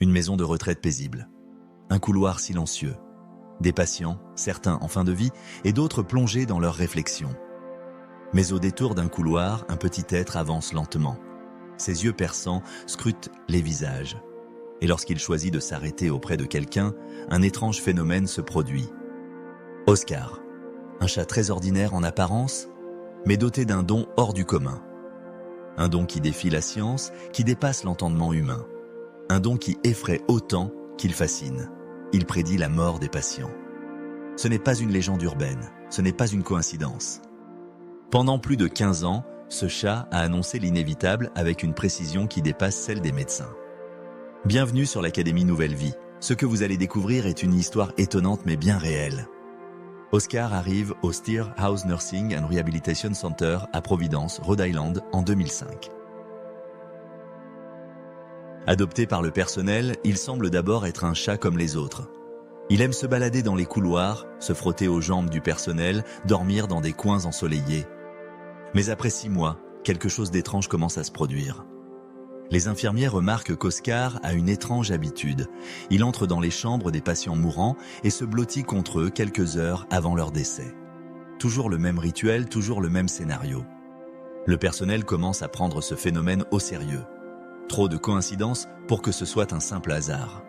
Une maison de retraite paisible. Un couloir silencieux. Des patients, certains en fin de vie, et d'autres plongés dans leurs réflexions. Mais au détour d'un couloir, un petit être avance lentement. Ses yeux perçants scrutent les visages. Et lorsqu'il choisit de s'arrêter auprès de quelqu'un, un étrange phénomène se produit. Oscar, un chat très ordinaire en apparence, mais doté d'un don hors du commun. Un don qui défie la science, qui dépasse l'entendement humain. Un don qui effraie autant qu'il fascine. Il prédit la mort des patients. Ce n'est pas une légende urbaine, ce n'est pas une coïncidence. Pendant plus de 15 ans, ce chat a annoncé l'inévitable avec une précision qui dépasse celle des médecins. Bienvenue sur l'Académie Nouvelle Vie. Ce que vous allez découvrir est une histoire étonnante mais bien réelle. Oscar arrive au Steer House Nursing and Rehabilitation Center à Providence, Rhode Island, en 2005. Adopté par le personnel, il semble d'abord être un chat comme les autres. Il aime se balader dans les couloirs, se frotter aux jambes du personnel, dormir dans des coins ensoleillés. Mais après 6 mois, quelque chose d'étrange commence à se produire. Les infirmières remarquent qu'Oscar a une étrange habitude. Il entre dans les chambres des patients mourants et se blottit contre eux quelques heures avant leur décès. Toujours le même rituel, toujours le même scénario. Le personnel commence à prendre ce phénomène au sérieux. Trop de coïncidences pour que ce soit un simple hasard.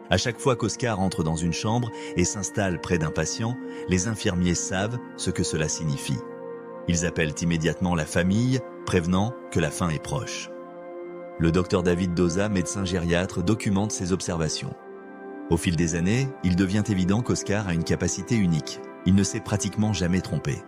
À chaque fois qu'Oscar entre dans une chambre et s'installe près d'un patient, les infirmiers savent ce que cela signifie. Ils appellent immédiatement la famille, prévenant que la fin est proche. Le docteur David Doza, médecin gériatre, documente ses observations. Au fil des années, il devient évident qu'Oscar a une capacité unique. Il ne s'est pratiquement jamais trompé.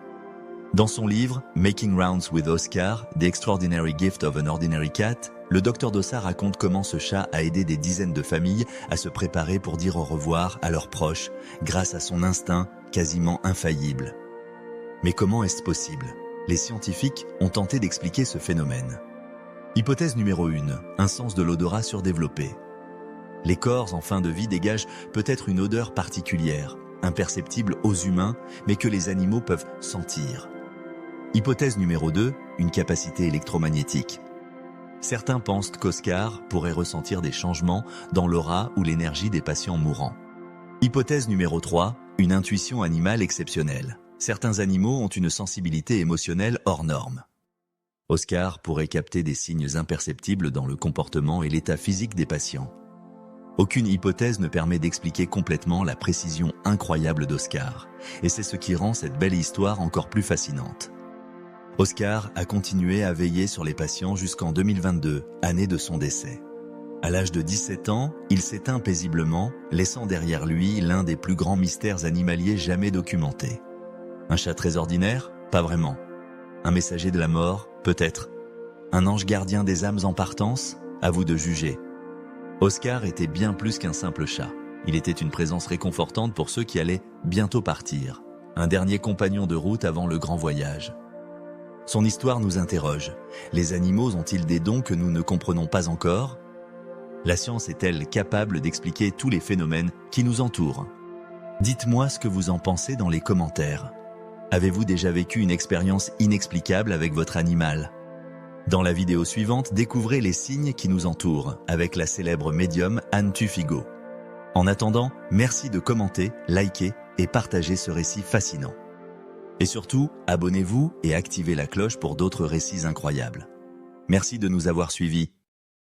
Dans son livre « Making Rounds with Oscar, The Extraordinary Gift of an Ordinary Cat », le docteur Doza raconte comment ce chat a aidé des dizaines de familles à se préparer pour dire au revoir à leurs proches grâce à son instinct quasiment infaillible. Mais comment est-ce possible? Les scientifiques ont tenté d'expliquer ce phénomène. Hypothèse numéro 1, un sens de l'odorat surdéveloppé. Les corps en fin de vie dégagent peut-être une odeur particulière, imperceptible aux humains, mais que les animaux peuvent sentir. Hypothèse numéro 2, une capacité électromagnétique. Certains pensent qu'Oscar pourrait ressentir des changements dans l'aura ou l'énergie des patients mourants. Hypothèse numéro 3, une intuition animale exceptionnelle. Certains animaux ont une sensibilité émotionnelle hors norme. Oscar pourrait capter des signes imperceptibles dans le comportement et l'état physique des patients. Aucune hypothèse ne permet d'expliquer complètement la précision incroyable d'Oscar, et c'est ce qui rend cette belle histoire encore plus fascinante. Oscar a continué à veiller sur les patients jusqu'en 2022, année de son décès. À l'âge de 17 ans, il s'éteint paisiblement, laissant derrière lui l'un des plus grands mystères animaliers jamais documentés. Un chat très ordinaire? Pas vraiment. Un messager de la mort? Peut-être. Un ange gardien des âmes en partance? À vous de juger. Oscar était bien plus qu'un simple chat. Il était une présence réconfortante pour ceux qui allaient bientôt partir. Un dernier compagnon de route avant le grand voyage. Son histoire nous interroge. Les animaux ont-ils des dons que nous ne comprenons pas encore? La science est-elle capable d'expliquer tous les phénomènes qui nous entourent? Dites-moi ce que vous en pensez dans les commentaires. Avez-vous déjà vécu une expérience inexplicable avec votre animal? Dans la vidéo suivante, découvrez les signes qui nous entourent avec la célèbre médium Anne Tuffigo. En attendant, merci de commenter, liker et partager ce récit fascinant. Et surtout, abonnez-vous et activez la cloche pour d'autres récits incroyables. Merci de nous avoir suivis.